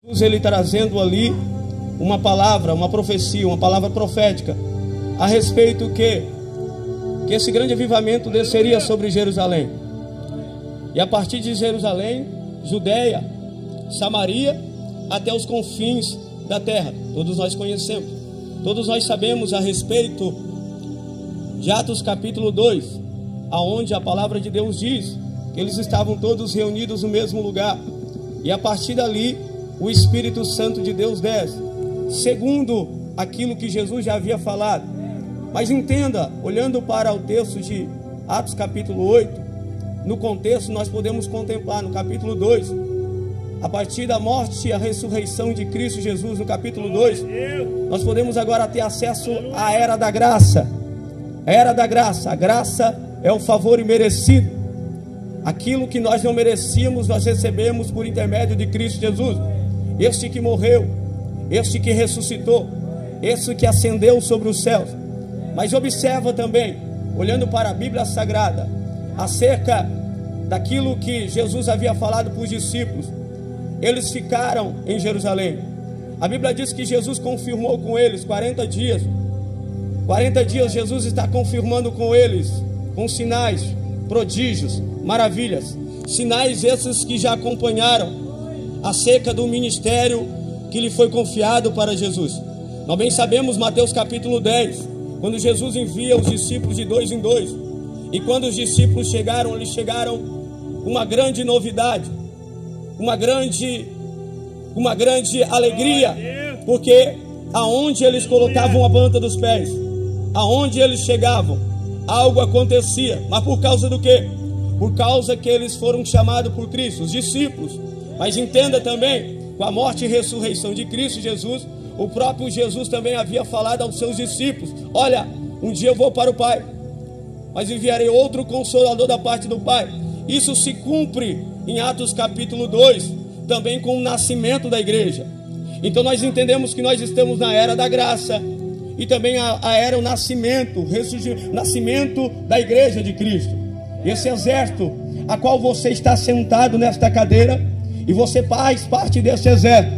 Ele trazendo ali uma palavra, uma profecia, uma palavra profética a respeito que esse grande avivamento desceria sobre Jerusalém. E a partir de Jerusalém, Judeia, Samaria, até os confins da terra. Todos nós conhecemos, todos nós sabemos a respeito de Atos capítulo 2, aonde a palavra de Deus diz que eles estavam todos reunidos no mesmo lugar. E a partir dali, o Espírito Santo de Deus desce, segundo aquilo que Jesus já havia falado. Mas entenda, olhando para o texto de Atos capítulo 8, no contexto nós podemos contemplar no capítulo 2, a partir da morte e a ressurreição de Cristo Jesus, no capítulo 2, nós podemos agora ter acesso à era da graça. A era da graça, a graça é o favor imerecido. Aquilo que nós não merecíamos, nós recebemos por intermédio de Cristo Jesus. Este que morreu, este que ressuscitou, este que ascendeu sobre os céus. Mas observa também, olhando para a Bíblia Sagrada, acerca daquilo que Jesus havia falado para os discípulos. Eles ficaram em Jerusalém. A Bíblia diz que Jesus confirmou com eles 40 dias. 40 dias Jesus está confirmando com eles, com sinais, prodígios, maravilhas. Sinais esses que já acompanharam acerca do ministério que lhe foi confiado para Jesus. Nós bem sabemos Mateus capítulo 10, quando Jesus envia os discípulos de 2 em 2. E quando os discípulos chegaram, eles chegaram com uma grande novidade, uma grande alegria, porque aonde eles colocavam a planta dos pés, aonde eles chegavam, algo acontecia. Mas por causa do quê? Por causa que eles foram chamados por Cristo, os discípulos. Mas entenda também, com a morte e ressurreição de Cristo Jesus, o próprio Jesus também havia falado aos seus discípulos: olha, um dia eu vou para o Pai, mas enviarei outro consolador da parte do Pai. Isso se cumpre em Atos capítulo 2, também com o nascimento da igreja. Então nós entendemos que nós estamos na era da graça, e também a era, o nascimento da igreja de Cristo. Esse exército a qual você está sentado nesta cadeira, e você faz parte desse exército.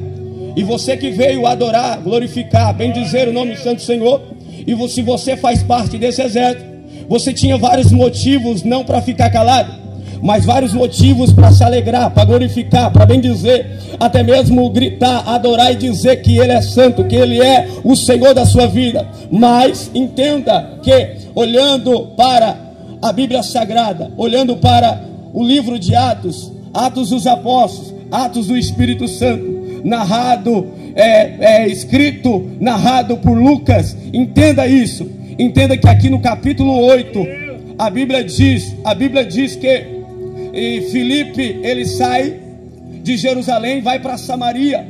E você que veio adorar, glorificar, bendizer o nome do Santo Senhor, e se você faz parte desse exército, você tinha vários motivos não para ficar calado, mas vários motivos para se alegrar, para glorificar, para bendizer, até mesmo gritar, adorar e dizer que Ele é santo, que Ele é o Senhor da sua vida. Mas entenda que, olhando para a Bíblia Sagrada, olhando para o livro de Atos, Atos dos Apóstolos, Atos do Espírito Santo, escrito, narrado por Lucas, entenda isso. Entenda que aqui no capítulo 8, a Bíblia diz que Filipe, ele sai de Jerusalém, vai para Samaria.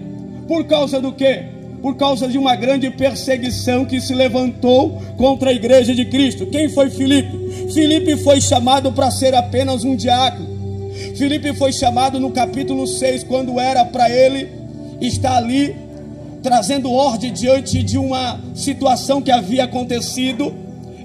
Por causa do quê? Por causa de uma grande perseguição que se levantou contra a igreja de Cristo. Quem foi Filipe? Filipe foi chamado para ser apenas um diácono. Filipe foi chamado no capítulo 6, quando era para ele estar ali trazendo ordem diante de uma situação que havia acontecido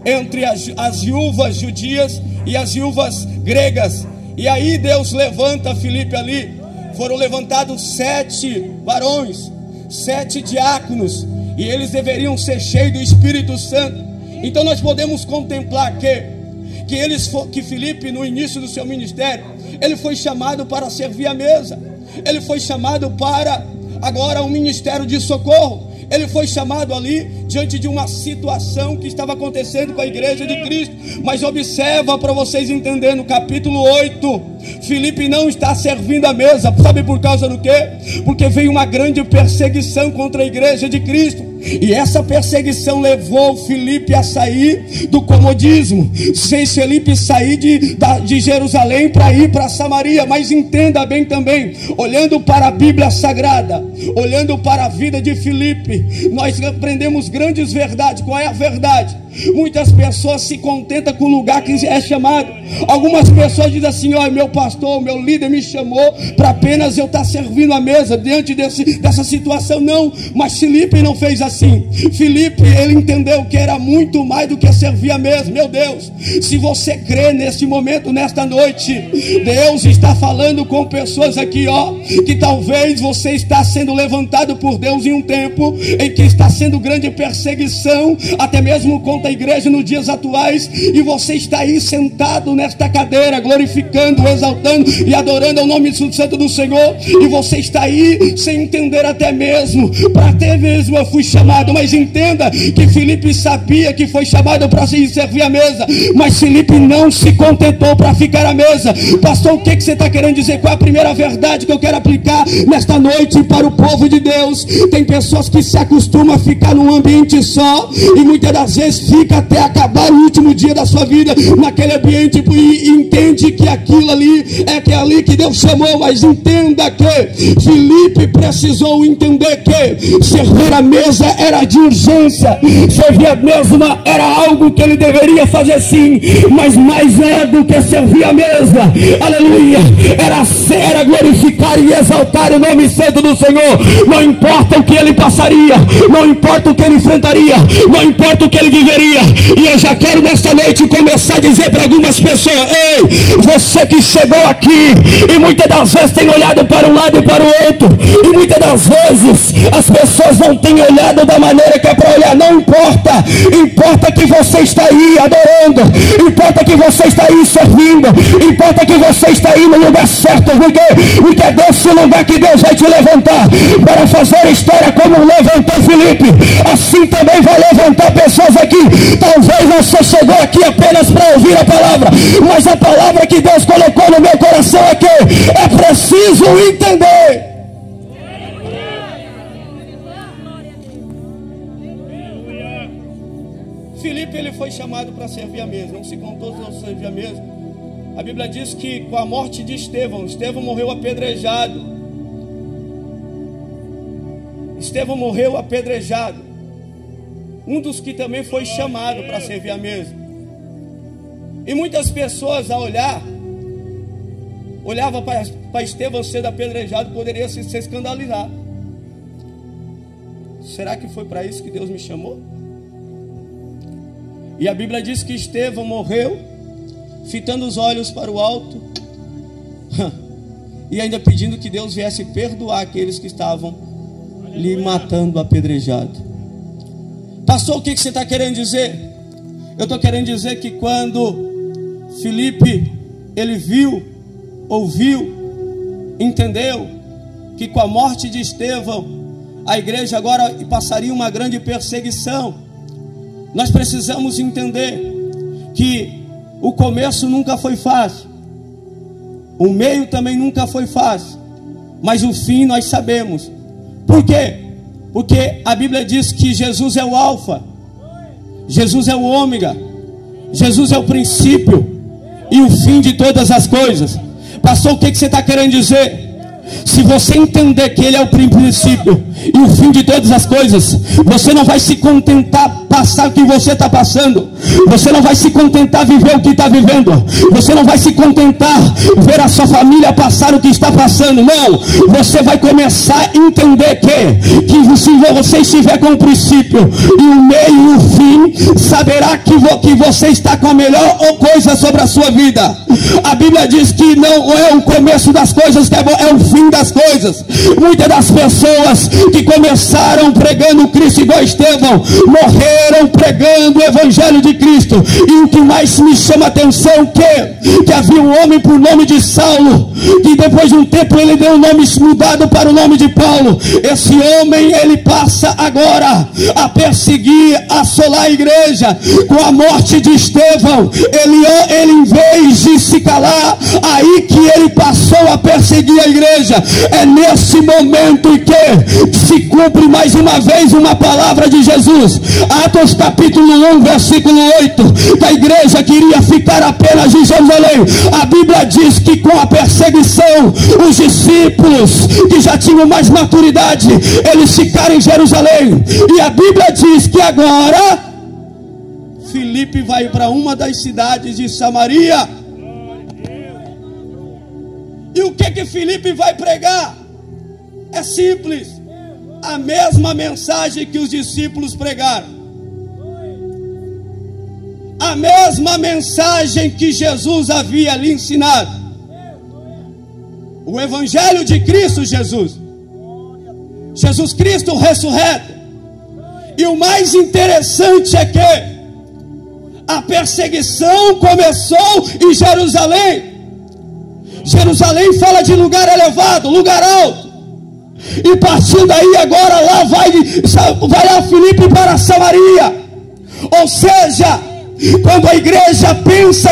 entre as viúvas judias e as viúvas gregas. E aí Deus levanta Filipe ali. Foram levantados 7 varões, 7 diáconos, e eles deveriam ser cheios do Espírito Santo. Então nós podemos contemplar que Filipe, no início do seu ministério, ele foi chamado para servir a mesa. Ele foi chamado para agora um ministério de socorro. Ele foi chamado ali diante de uma situação que estava acontecendo com a igreja de Cristo. Mas observa para vocês entenderem, no capítulo 8, Filipe não está servindo a mesa. Sabe por causa do quê? Porque veio uma grande perseguição contra a igreja de Cristo. E essa perseguição levou Filipe a sair do comodismo. Fez Filipe sair de Jerusalém para ir para Samaria. Mas entenda bem também, olhando para a Bíblia Sagrada, olhando para a vida de Filipe, nós aprendemos grandes verdades. Qual é a verdade? Muitas pessoas se contentam com o lugar que é chamado, Algumas pessoas dizem assim: ó, meu pastor, meu líder me chamou para apenas eu estar servindo a mesa diante dessa situação. Não, mas Filipe não fez assim. Filipe, ele entendeu que era muito mais do que servir a mesa. Meu Deus, se você crê neste momento, nesta noite, Deus está falando com pessoas aqui, ó, que talvez você está sendo levantado por Deus em um tempo em que está sendo grande perseguição, até mesmo contra a igreja nos dias atuais, e você está aí sentado nesta cadeira, glorificando, exaltando e adorando ao nome santo do Senhor, e você está aí sem entender até mesmo, para até mesmo eu fui chamado. Mas entenda que Filipe sabia que foi chamado para servir a mesa, mas Filipe não se contentou para ficar à mesa. Pastor, o que você está querendo dizer? Qual é a primeira verdade que eu quero aplicar nesta noite para o povo de Deus? Tem pessoas que se acostumam a ficar num ambiente só, e muitas das vezes fica até acabar o último dia da sua vida naquele ambiente, e entende que aquilo ali é ali que Deus chamou. Mas entenda que Filipe precisou entender que servir a mesa era de urgência, servir a mesa era algo que ele deveria fazer sim, mas mais é do que servir a mesa, aleluia, era glorificar e exaltar o nome santo do Senhor. Não importa o que ele passaria, não importa o que ele enfrentaria, não importa o que ele viveria. E eu já quero nesta noite começar a dizer para algumas pessoas: ei, você que chegou aqui e muitas das vezes tem olhado para um lado e para o outro, e muitas das vezes as pessoas não têm olhado da maneira que é para olhar. Não importa, importa que você está aí adorando, importa que você está aí servindo, importa que você está aí no lugar certo, porque é desse lugar que Deus vai te levantar para fazer história como levantou Filipe. Assim também vai levantar pessoas aqui. Talvez você chegou aqui apenas para ouvir a palavra, mas a palavra que Deus colocou no meu coração é que é preciso entender. Filipe, ele foi chamado para servir a mesa, não se contou não servir a mesa. A Bíblia diz que com a morte de Estevão morreu apedrejado. Estevão morreu apedrejado. Um dos que também foi chamado para servir a mesa. E muitas pessoas, ao olhavam para Estevão sendo apedrejado, poderia se escandalizar. Será que foi para isso que Deus me chamou? E a Bíblia diz que Estevão morreu fitando os olhos para o alto e ainda pedindo que Deus viesse perdoar aqueles que estavam lhe matando apedrejado. Pastor, o que você está querendo dizer? Eu estou querendo dizer que quando Filipe, ele viu, ouviu, entendeu que com a morte de Estevão a igreja agora passaria uma grande perseguição. Nós precisamos entender que o começo nunca foi fácil, o meio também nunca foi fácil, mas o fim nós sabemos. Por quê? Porque a Bíblia diz que Jesus é o alfa, Jesus é o ômega, Jesus é o princípio e o fim de todas as coisas. Pastor, o que você está querendo dizer? Se você entender que Ele é o princípio e o fim de todas as coisas, você não vai se contentar passar o que você está passando, você não vai se contentar viver o que está vivendo, você não vai se contentar ver a sua família passar o que está passando. Não, você vai começar a entender que se você estiver com o princípio e o meio e o fim, saberá que você está com a melhor coisa sobre a sua vida. A Bíblia diz que não é o começo das coisas que é bom, é o fim das coisas. Muitas das pessoas que começaram pregando Cristo igual Estevão, morreram pregando o Evangelho de Cristo. E o que mais me chama a atenção que havia um homem por nome de Saulo, que depois de um tempo ele deu o nome mudado para o nome de Paulo. Esse homem, ele passa agora a perseguir, assolar a igreja. Com a morte de Estevão, ele em vez de se calar, aí que ele passou a perseguir a igreja. É nesse momento em que se cumpre mais uma vez uma palavra de Jesus. Atos capítulo 1 versículo 8, que a igreja queria ficar apenas em Jerusalém. A Bíblia diz que com a perseguição, os discípulos que já tinham mais maturidade, eles ficaram em Jerusalém. E a Bíblia diz que agora Filipe vai para uma das cidades de Samaria. E o que Filipe vai pregar? É simples, a mesma mensagem que os discípulos pregaram, a mesma mensagem que Jesus havia lhe ensinado, o Evangelho de Cristo Jesus Cristo ressurreto. E o mais interessante é que a perseguição começou em Jerusalém. Jerusalém fala de lugar elevado, lugar alto. E partindo daí agora lá vai a Filipe para Samaria. Ou seja, quando a igreja pensa